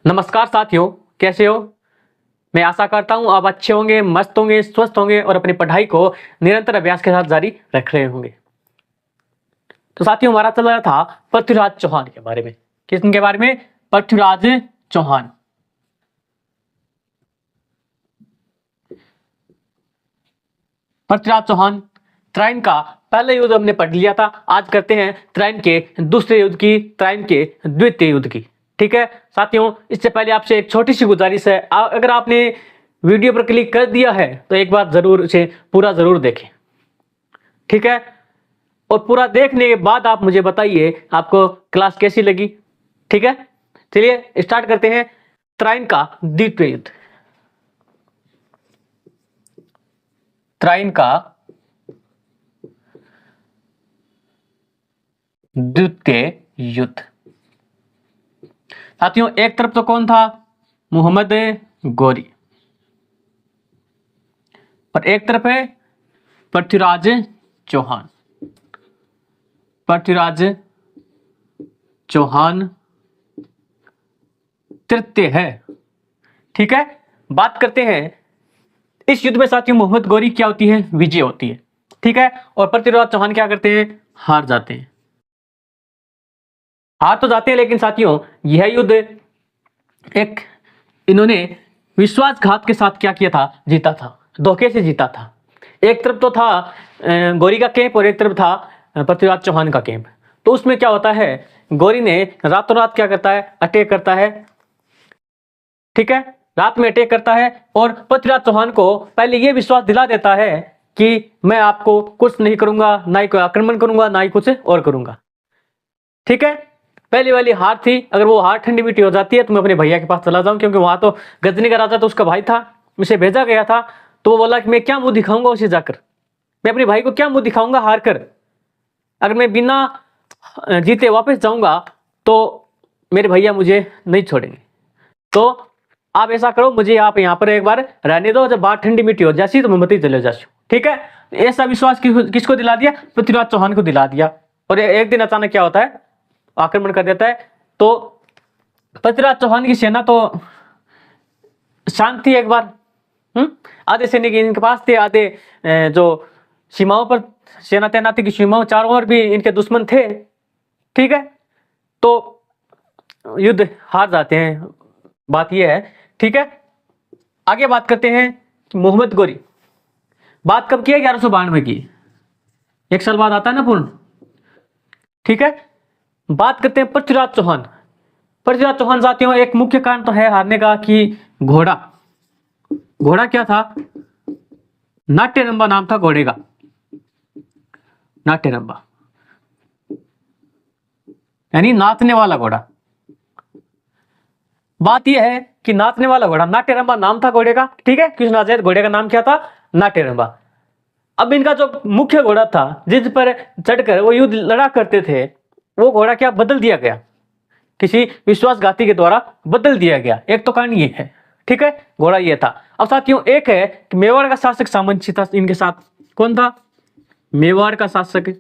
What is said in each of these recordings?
नमस्कार साथियों, कैसे हो। मैं आशा करता हूँ आप अच्छे होंगे, मस्त होंगे, स्वस्थ होंगे और अपनी पढ़ाई को निरंतर अभ्यास के साथ जारी रख रहे होंगे। तो साथियों, हमारा चल रहा था पृथ्वीराज चौहान के बारे में। किसके बारे में? पृथ्वीराज चौहान। पृथ्वीराज चौहान। त्राइन का पहले युद्ध हमने पढ़ लिया था। आज करते हैं त्राइन के दूसरे युद्ध की, त्राइन के द्वितीय युद्ध की। ठीक है साथियों, इससे पहले आपसे एक छोटी सी गुजारिश है, अगर आपने वीडियो पर क्लिक कर दिया है तो एक बार जरूर इसे पूरा जरूर देखें। ठीक है, और पूरा देखने के बाद आप मुझे बताइए आपको क्लास कैसी लगी। ठीक है, चलिए स्टार्ट करते हैं त्राइन का द्वितीय युद्ध। त्राइन का द्वितीय युद्ध। साथियों, एक तरफ तो कौन था? मोहम्मद गौरी, और एक तरफ है पृथ्वीराज चौहान। पृथ्वीराज चौहान तृतीय है। ठीक है, बात करते हैं इस युद्ध में साथियों मोहम्मद गौरी क्या होती है? विजय होती है। ठीक है, और पृथ्वीराज चौहान क्या करते हैं? हार जाते हैं। हार तो जाते हैं, लेकिन साथियों यह युद्ध एक इन्होंने विश्वासघात के साथ क्या किया था? जीता था, धोखे से जीता था। एक तरफ तो था गौरी का कैंप और एक तरफ था पृथ्वीराज चौहान का कैंप। तो उसमें क्या होता है, गौरी ने रातों रात क्या करता है? अटैक करता है। ठीक है, रात में अटैक करता है और पृथ्वीराज चौहान को पहले यह विश्वास दिला देता है कि मैं आपको कुछ नहीं करूंगा, ना ही कोई आक्रमण करूंगा, ना ही कुछ और करूंगा। ठीक है, पहली वाली हार थी। अगर वो हार ठंडी मीठी हो जाती है तो मैं अपने भैया के पास चला जाऊं, क्योंकि वहां तो गजनी का राजा तो उसका भाई था, उसे भेजा गया था। तो वो बोला कि मैं क्या मुंह दिखाऊंगा उसे जाकर, मैं अपने भाई को क्या मुंह दिखाऊंगा हार कर। अगर मैं बिना जीते वापस जाऊंगा तो मेरे भैया मुझे नहीं छोड़ेंगे। तो आप ऐसा करो, मुझे आप यहाँ पर एक बार रहने दो, जब बात ठंडी मीठी हो जाती तो मैं मत ही चले जाऊँ। ठीक है, ऐसा विश्वास किसको दिला दिया? पृथ्वीराज चौहान को दिला दिया। और एक दिन अचानक क्या होता है? आक्रमण कर देता है। तो पृथ्वीराज चौहान की सेना तो शांत थी एक बार। आधे सैनिक इनके पास थे, आधे जो सीमाओं पर सेना तैनात थी कि सीमाओं चारों ओर भी इनके दुश्मन थे। ठीक है, तो युद्ध हार जाते हैं, बात यह है। ठीक है, आगे बात करते हैं कि मोहम्मद गौरी। बात कब की है? 1192 की। एक साल बाद आता है ना पूर्ण। ठीक है, बात करते हैं पृथ्वीराज चौहान। पृथ्वीराज चौहान साथियों, एक मुख्य कारण तो है हारने का कि घोड़ा। घोड़ा क्या था? नाट्यरंबा नाम था घोड़े का, नाट्यरंबा यानी नाचने वाला घोड़ा। बात यह है कि नाचने वाला घोड़ा, नाट्यरंबा नाम था घोड़े का। ठीक है, कृष्ण राजा घोड़े का नाम क्या था? नाट्यरंबा। अब इनका जो मुख्य घोड़ा था जिस पर चढ़कर वो युद्ध लड़ा करते थे, वो घोड़ा क्या बदल दिया गया, किसी विश्वासघाती के द्वारा बदल दिया गया। एक तो कारण ये है। ठीक है, घोड़ा ये था। अब साथियों एक है कि मेवाड़ का शासक सामंची था इनके साथ। कौन था? मेवाड़ का शासक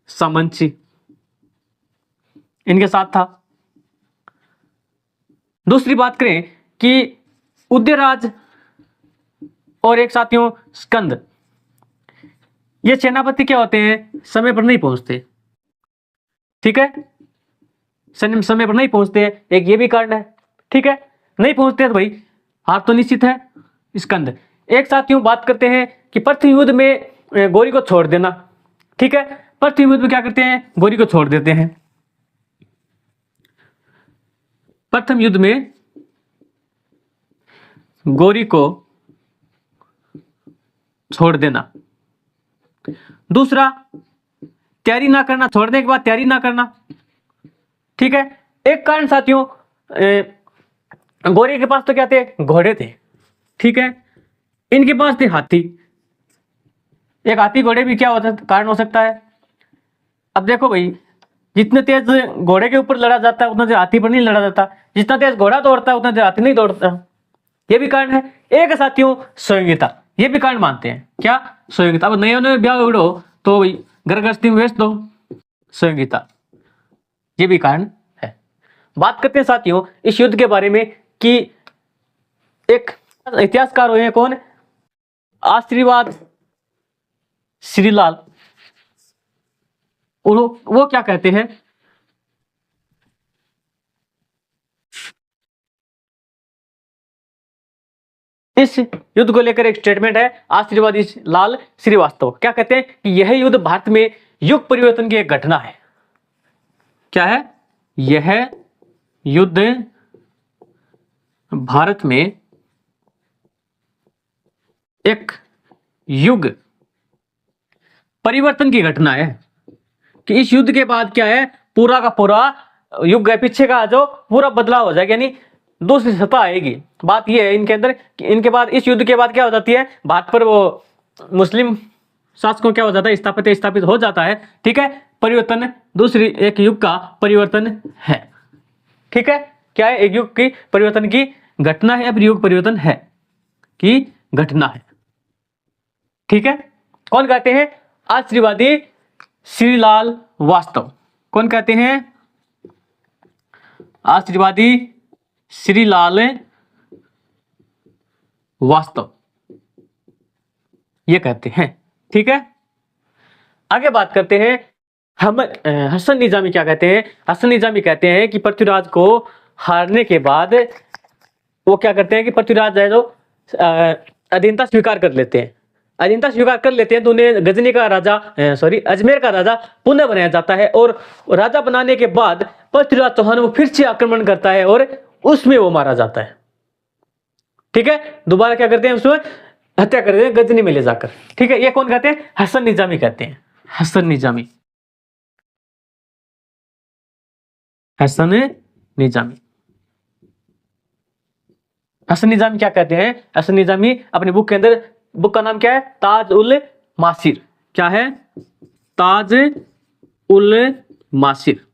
सामंची इनके साथ था। दूसरी बात करें कि उदयराज और एक साथियों स्कंद, ये सेनापति क्या होते हैं? समय पर नहीं पहुंचते। ठीक है, समय पर नहीं पहुंचते, एक ये भी कारण है। ठीक है, नहीं पहुंचते तो भाई हार तो निश्चित है। स्कंद। एक साथियों बात करते हैं कि पृथ्वी युद्ध में गौरी को छोड़ देना। ठीक है, पृथ्वी युद्ध में क्या करते हैं? गौरी को छोड़ देते हैं। प्रथम युद्ध में गौरी को छोड़ देना। दूसरा, तैयारी ना करना, छोड़ने के बाद तैयारी ना करना। ठीक है, एक कारण साथियों गौरी के पास तो क्या थे? घोड़े थे। ठीक है, इनके पास थे हाथी। एक हाथी घोड़े भी क्या होता कारण हो सकता है? अब देखो भाई, जितने तेज घोड़े के ऊपर लड़ा जाता है उतना देर हाथी पर नहीं लड़ा जाता, जितना तेज घोड़ा दौड़ता है उतना देर हाथी नहीं दौड़ता। ये भी कारण है। एक साथियों सहयोगिता, ये भी कारण मानते हैं। क्या? सहयोगिता। अब नए नए ब्याह उड़ो तो भाई घर गृहस्थी में व्यस्त दो, सहयोगिता, ये भी कारण है। बात करते हैं साथियों इस युद्ध के बारे में कि एक इतिहासकार हुए हैं कौन, आशीर्वाद श्रीलाल। वो क्या कहते हैं, इस युद्ध को लेकर एक स्टेटमेंट है आशीर्वादी लाल श्रीवास्तव। क्या कहते हैं कि यह युद्ध भारत में युग परिवर्तन की एक घटना है। क्या है, यह युद्ध भारत में एक युग परिवर्तन की घटना है कि इस युद्ध के बाद क्या है, पूरा का पूरा युग है पीछे का जो पूरा बदलाव हो जाएगा, यानी दूसरी सत्ता आएगी। बात यह है इनके अंदर, इनके बाद इस युद्ध के बाद क्या हो जाती है, भारत पर वो मुस्लिम शासकों क्या हो जाता है, स्थापित हो जाता है। ठीक है, परिवर्तन दूसरी एक युग का परिवर्तन है। ठीक है, क्या है, एक युग की परिवर्तन की घटना है, अब युग परिवर्तन है की घटना है। ठीक है, कौन कहते हैं, आशीर्वादी श्रीलाल वास्तव। कौन कहते हैं, आशीर्वादी श्रीलाल वास्तव ये कहते हैं। ठीक है, आगे बात करते हैं हम हसन निजामी क्या कहते हैं। हसन निजामी कहते हैं कि पृथ्वीराज को हारने के बाद वो क्या करते हैं कि पृथ्वीराज है जो अधीनता स्वीकार कर लेते हैं। अधीनता स्वीकार कर लेते हैं तो उन्हें गजनी का राजा अजमेर का राजा पुनः बनाया जाता है और राजा बनाने के बाद पृथ्वीराज चौहान वो फिर से आक्रमण करता है और उसमें वो मारा जाता है। ठीक है, दोबारा क्या करते हैं, उसमें हत्या कर देते हैं गजनी में ले जाकर। ठीक है, ये कौन कहते हैं, हसन निजामी कहते हैं। हसन निजामी, हसन निजामी, हसन निजामी क्या कहते हैं, हसन निजामी अपनी बुक के अंदर, बुक का नाम क्या है, ताज उल मासिर। क्या है, ताज उल मासिर।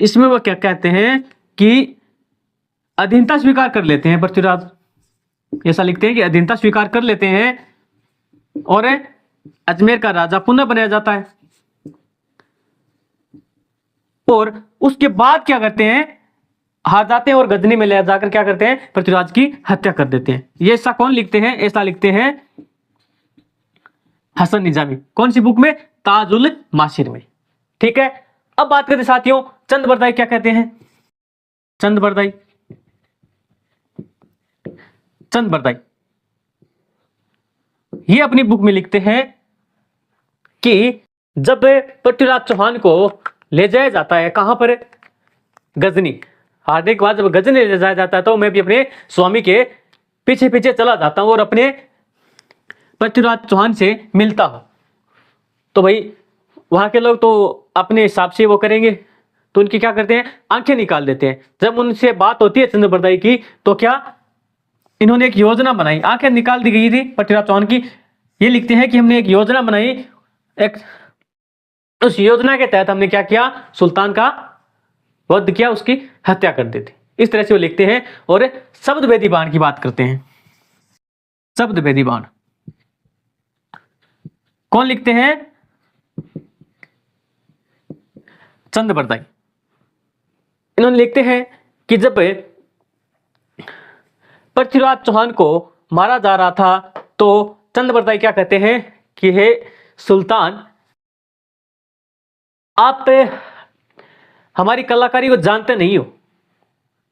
इसमें वो क्या कहते हैं कि अधीनता स्वीकार कर लेते हैं पृथ्वीराज, ऐसा लिखते हैं कि अधीनता स्वीकार कर लेते हैं और अजमेर का राजा पुनः बनाया जाता है। और उसके बाद क्या करते हैं, हार जाते हैं और गजनी में ले जाकर क्या करते हैं, पृथ्वीराज की हत्या कर देते हैं। ये ऐसा कौन लिखते हैं, ऐसा लिखते हैं हसन निजामी। कौन सी बुक में, ताज उल मासिर में। ठीक है, अब बात करते साथियों चंद बरदाई क्या कहते हैं। चंद बरदाई, चंद बरदाई ये अपनी बुक में लिखते हैं कि जब पृथ्वीराज चौहान को ले जाया जाता है, कहां पर, गजनी, हारने के बाद जब गजनी ले जाया जाता है तो मैं भी अपने स्वामी के पीछे पीछे चला जाता हूं और अपने पृथ्वीराज चौहान से मिलता हूं। तो भाई वहां के लोग तो अपने हिसाब से वो करेंगे, तो उनकी क्या करते हैं, आंखें निकाल देते हैं। जब उनसे बात होती है चंद बरदाई की, तो क्या इन्होंने एक योजना बनाई, आंखें निकाल दी गई थी पृथ्वीराज चौहान की। ये लिखते हैं कि हमने एक योजना बनाई, एक उस योजना के तहत हमने क्या किया, सुल्तान का वध किया, उसकी हत्या कर दी थी। इस तरह से वो लिखते हैं। और शब्द भेदी बाण की बात करते हैं। शब्द भेदी बाण कौन लिखते हैं, चंद बरदाई। इन्होंने लिखते हैं कि जब पृथ्वीराज चौहान को मारा जा रहा था तो चंद बरदाई क्या कहते हैं कि हे सुल्तान, आप हमारी कलाकारी को जानते नहीं हो।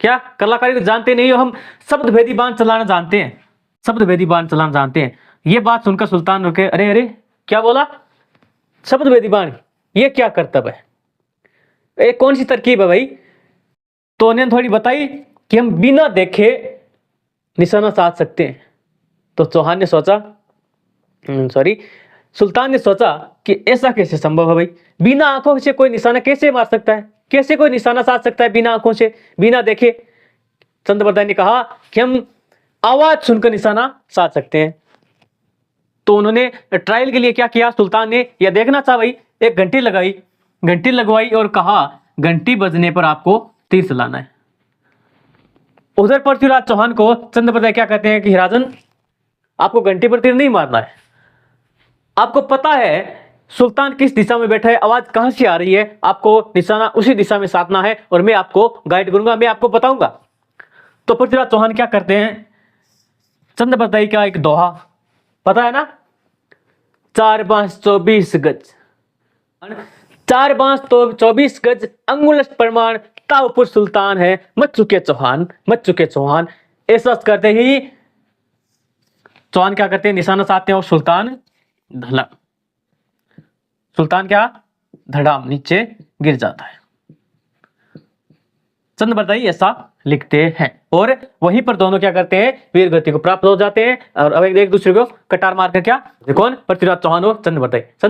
क्या कलाकारी को जानते नहीं हो, हम शब्द भेदी बाण चलाना जानते हैं, शब्द भेदी बाण चलाना जानते हैं। ये बात सुनकर सुल्तान रुके, अरे अरे क्या बोला, शब्द भेदी बाण, ये क्या करतब है, ये कौन सी तरकीब है भाई। तो उन्हें थोड़ी बताई कि हम बिना देखे निशाना साध सकते हैं। तो चौहान ने सोचा, सुल्तान ने सोचा कि ऐसा कैसे संभव है भाई, बिना आंखों से कोई निशाना कैसे मार सकता है, कैसे कोई निशाना साध सकता है बिना आंखों से, बिना देखे। चंद बरदाई ने कहा कि हम आवाज सुनकर निशाना साध सकते हैं। तो उन्होंने ट्रायल के लिए क्या किया, सुल्तान ने यह देखना चाहा भाई, एक घंटी लगाई, घंटी लगवाई और कहा घंटी बजने पर आपको तीर चलाना है। उधर पृथ्वीराज चौहान को चंद बरदाई क्या कहते हैं कि राजन, आपको घंटी पर तीर नहीं मारना है। आपको पता है सुल्तान किस दिशा में बैठा है, आवाज कहां से आ रही है, आपको निशाना उसी दिशा में साधना है और मैं आपको गाइड करूंगा, मैं आपको बताऊंगा। तो पृथ्वीराज चौहान क्या करते हैं, चंद बताइए क्या एक दोहा पता है ना, 4 बांस 24 गज, 4 बांस 24 गज अंगुल प्रमाण, ताऊपुर सुल्तान है मच चुके चौहान, मच चुके चौहान। ऐसा करते ही चौहान क्या करते हैं, निशाना साधते हैं और सुल्तान धला, सुल्तान क्या धड़ाम नीचे गिर जाता है। चंद बताइए ऐसा लिखते हैं और वहीं पर दोनों क्या करते हैं, वीर गति को प्राप्त हो जाते हैं और अब एक दूसरे को कटार मारकर क्या, कौन, पृथ्वीराज चौहान और चंद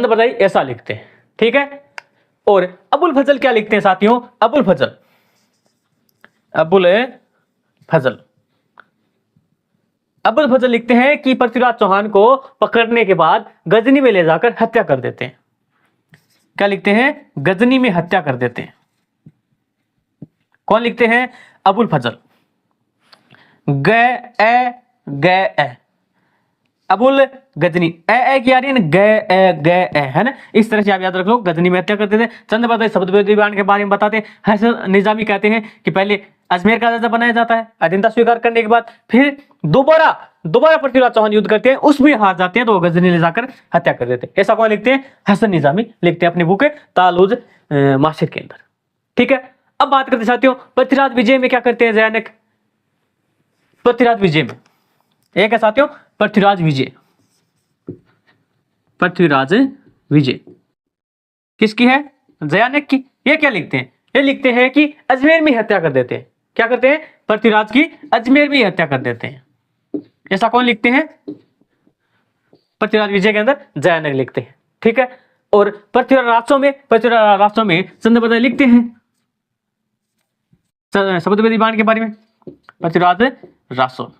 बताइए ऐसा लिखते हैं, ठीक है। और अबुल फजल क्या लिखते हैं साथियों, अबुल फजल लिखते हैं कि पृथ्वीराज चौहान को पकड़ने के बाद गजनी में ले जाकर हत्या कर देते हैं। क्या लिखते हैं, गजनी में हत्या कर देते हैं। कौन लिखते हैं, अबुल फजल। अबुल गजनी की आ रही है ना, है ना, इस तरह से आप याद रख लो, गजनी में हत्या करते थे। चंद बताइए शब्द दीवान के बारे में बताते हैं। हसन निजामी कहते हैं कि पहले अजमेर का राजा बनाया जाता है, अधीनता स्वीकार करने के बाद फिर दोबारा पृथ्वीराज चौहान युद्ध करते हैं, उसमें हार जाते हैं तो वो गजनी ले जाकर हत्या कर देते हैं। ऐसा कौन लिखते हैं, हसन निजामी लिखते हैं अपनी बुक तालुज माशिर के अंदर, ठीक है। अब बात करते साथियों पृथ्वीराज विजय में क्या करते हैं जयानक, पृथ्वीराज विजय में एक है साथियों, पृथ्वीराज विजय किसकी है, जयानक की। ये क्या लिखते हैं, ये लिखते हैं कि अजमेर में हत्या कर देते हैं। क्या करते हैं, पृथ्वीराज की अजमेर में हत्या कर देते हैं। ऐसा कौन लिखते हैं, पृथ्वीराज विजय के अंदर जयानक लिखते हैं, ठीक है। और पृथ्वीराज राष्ट्रों में चंद बताइए लिखते हैं शब्द दीवान के बारे में, पृथ्वीराज रासो,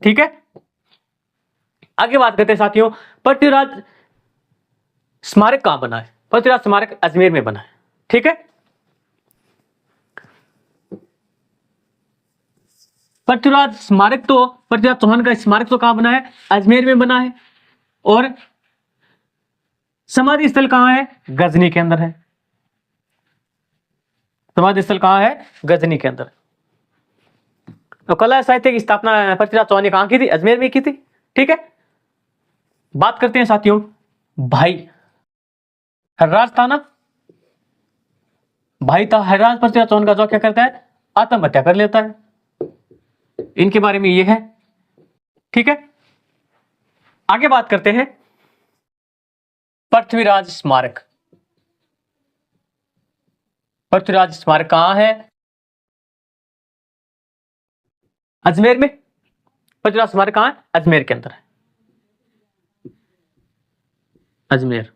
ठीक है। आगे बात करते हैं साथियों पृथ्वीराज स्मारक कहां बना है, पृथ्वीराज स्मारक अजमेर में बना है, ठीक है। पृथ्वीराज चौहान का स्मारक तो कहां बना है, अजमेर में बना है। और समाधि स्थल कहां है, गजनी के अंदर है। समाधि स्थल कहां है, गजनी के अंदर। तो कला साहित्य की स्थापना पृथ्वीराज चौहान ने कहां की थी, अजमेर में की थी, ठीक है। बात करते हैं साथियों भाई हर्राज था ना, भाई था हर्राज पृथ्वीराज चौहान का, जो क्या करता है, आत्महत्या कर लेता है। इनके बारे में ये है, ठीक है। आगे बात करते हैं पृथ्वीराज स्मारक। पृथ्वीराज स्मारक कहां है, अजमेर में। पृथ्वीराज स्मारक कहां है, अजमेर के अंदर है, अजमेर।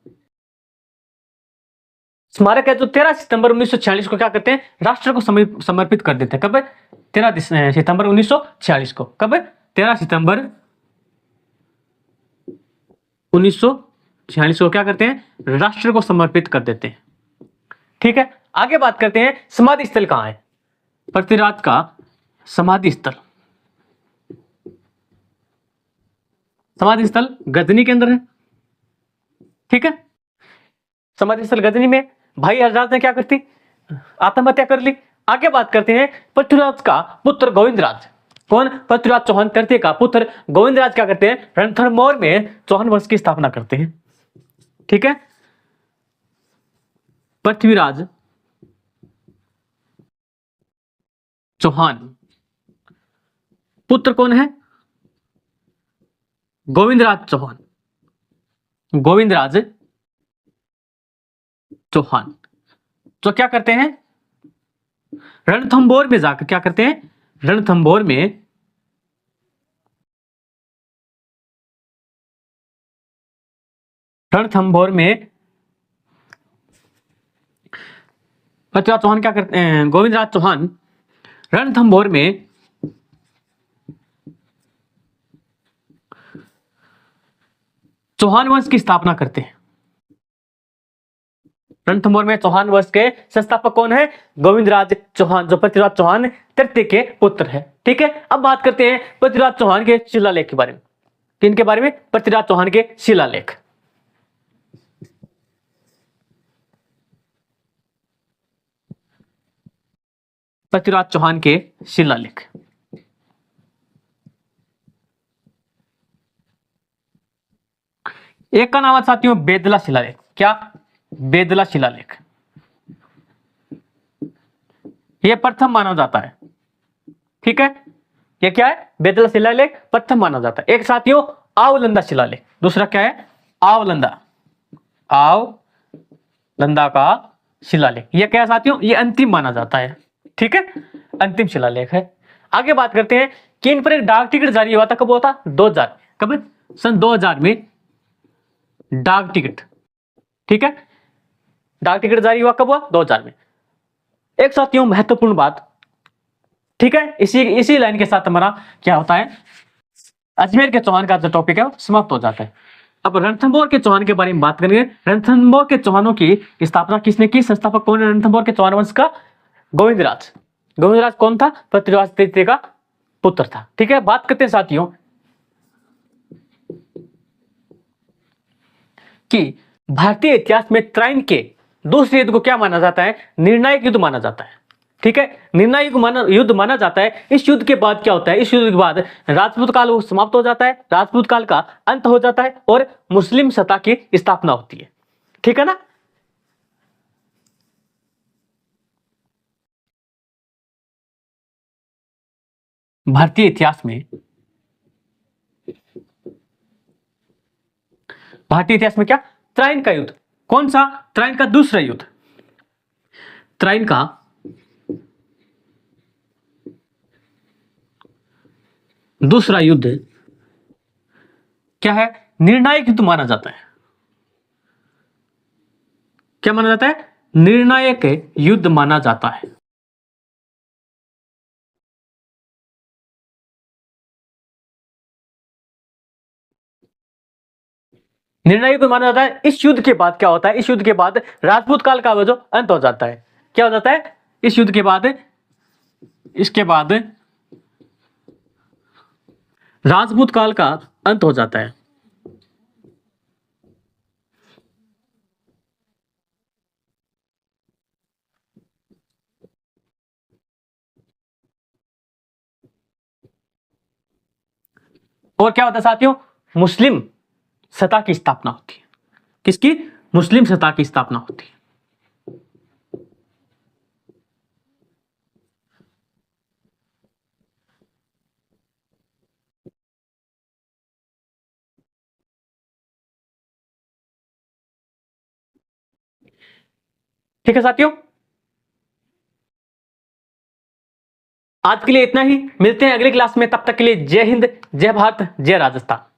स्मारक है जो 13 सितंबर 1946 को क्या करते हैं, राष्ट्र को समर्पित कर देते हैं। कब, 13 सितंबर 1946 को। कब, 13 सितंबर 1946 को क्या करते हैं, राष्ट्र को समर्पित कर देते हैं, ठीक है। आगे बात करते हैं समाधि स्थल कहां है, पृथ्वीराज का समाधि स्थल गजनी के अंदर है, ठीक है। समाधि स्थल गजनी में भाई हर्राज ने क्या करती, आत्महत्या कर ली। आगे बात करते हैं पृथ्वीराज का पुत्र गोविंदराज। कौन, पृथ्वीराज चौहान तृतीय का पुत्र गोविंदराज क्या करते हैं, रणथंभौर में चौहान वंश की स्थापना करते हैं, ठीक है। पृथ्वीराज चौहान पुत्र कौन है, गोविंदराज चौहान तो क्या करते हैं, रणथंभौर में जाकर क्या करते हैं, रणथंभौर में पृथ्वीराज चौहान क्या करते हैं, गोविंदराज चौहान रणथंभौर में चौहान वंश की स्थापना करते हैं। रणथंभौर में चौहान वंश के संस्थापक कौन है, गोविंदराज चौहान, जो पृथ्वीराज चौहान तृतीय के पुत्र है, ठीक है। अब बात करते हैं पृथ्वीराज चौहान के शिलालेख के बारे में। किनके बारे में, पृथ्वीराज चौहान के शिलालेख। पृथ्वीराज चौहान के शिलालेख। एक का नाम है साथियों बेदला शिलालेख। क्या? बेदला शिलालेख। यह प्रथम माना जाता है। ठीक है, यह क्या है? बेदला शिलालेख प्रथम माना जाता है। एक साथियों आवलंदा शिलालेख। दूसरा क्या है? आवलंदा। आवलंदा का शिलालेख। यह क्या है साथियों? यह अंतिम माना जाता है। ठीक है, अंतिम शिलालेख है। आगे बात करते हैं कि इन पर एक डाक टिकट जारी हुआ था। कब हुआ था? 2000। कब? सन 2000 में डाक टिकट। ठीक है, डाक टिकट जारी हुआ कब हुआ? 2000 में। एक साथियों महत्वपूर्ण बात, ठीक है, इसी लाइन के साथ हमारा क्या होता है, अजमेर के चौहान का जो टॉपिक है वो समाप्त हो जाता है। अब रणथंभौर के चौहान के बारे में बात करेंगे। रणथंभौर के चौहानों की स्थापना किसने की? संस्थापक कौन है रणथंभौर के चौहान वंश का? गोविंदराज। गोविंदराज कौन था? पृथ्वीराज तृतीय का पुत्र था। ठीक है, बात करते हैं साथियों कि भारतीय इतिहास में त्राइन के दूसरे युद्ध को क्या माना जाता है? निर्णायक युद्ध माना जाता है। ठीक है, निर्णायक युद्ध माना जाता है। इस युद्ध के बाद क्या होता है? इस युद्ध के बाद राजपूत काल समाप्त हो जाता है, राजपूत काल का अंत हो जाता है और मुस्लिम सत्ता की स्थापना होती है। ठीक है ना? भारतीय इतिहास में क्या? त्राइन का युद्ध। कौन सा? त्राइन का दूसरा युद्ध। त्राइन का दूसरा युद्ध क्या है? निर्णायक युद्ध माना जाता है। क्या माना जाता है? निर्णायक युद्ध माना जाता है। निर्णायक युद्ध माना जाता है। इस युद्ध के बाद क्या होता है? इस युद्ध के बाद राजपूत काल का जो अंत हो जाता है। क्या हो जाता है? इस युद्ध के बाद, इसके बाद राजपूत काल का अंत हो जाता है। और क्या होता है साथियों? मुस्लिम सत्ता की स्थापना होती है। किसकी? मुस्लिम सत्ता की स्थापना होती है। ठीक है साथियों, आज के लिए इतना ही। मिलते हैं अगली क्लास में। तब तक के लिए जय हिंद, जय भारत, जय राजस्थान।